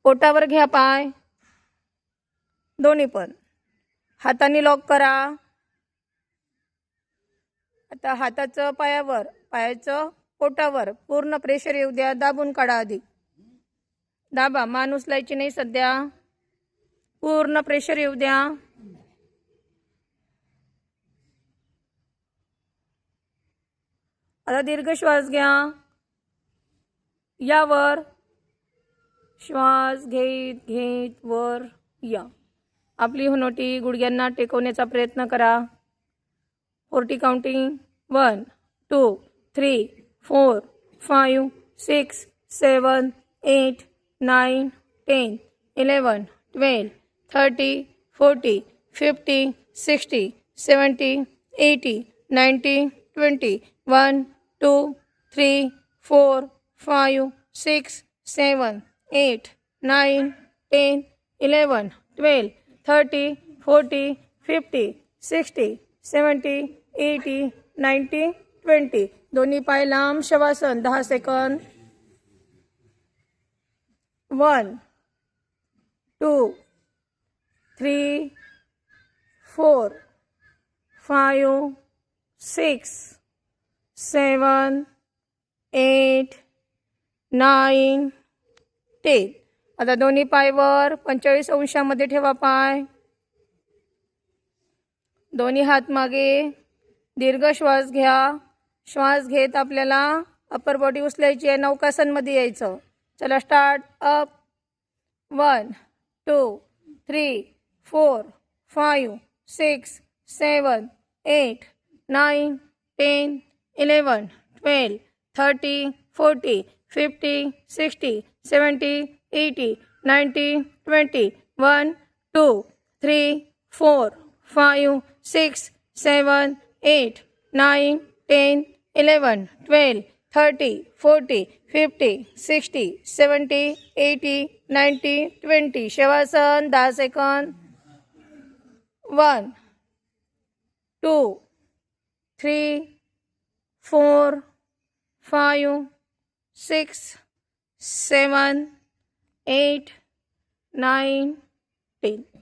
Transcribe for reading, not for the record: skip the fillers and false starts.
पोटावर घ्या पाय दोन्ही पण. हाताने लॉक करा. आता हाताचं पायावर, पायाचं पोटावर पूर्ण प्रेशर येऊ द्या. दाबून काढा. आधी दाबा, मान उचलायची नाही सध्या. पूर्ण प्रेशर येऊ द्या. आता दीर्घ श्वास घ्या. यावर श्वास घेत घेत वर या. आपली हुनोटी गुडघ्यांना टेकवण्याचा प्रयत्न करा. 40 काउंटिंग. 1 2 3 4 5 6 7 8 9 10 11 12 13 14 15 16 17 18 19 20 1 2 3 4 5 6 7 8 9 10 11 12 13 40 50 60 70 80 90 20. दोन्ही पाय लांब. शवासन 10 सेकंद. 1 2 3 4 5 6 7 8 9 10. आता दोन्ही पायवर 45 अंशामध्ये ठेवा पाय. दोन्ही हात मागे. दीर्घ श्वास घ्या. श्वास घेत आपल्याला अपर बॉडी उचलायची आहे. नौकासनमध्ये यायचं. चला स्टार्ट. अप. 1 2 3 4 5 6 7 8 9 10 11 12 13 40 50 60 70 80 90 20 1 2 3 4 5 6 7 8 9 10 11 12 30 40 50 60 70 80 90 20. शवासन 10 सेकंद. 1 2 3 4 5 6 7 8 9 10.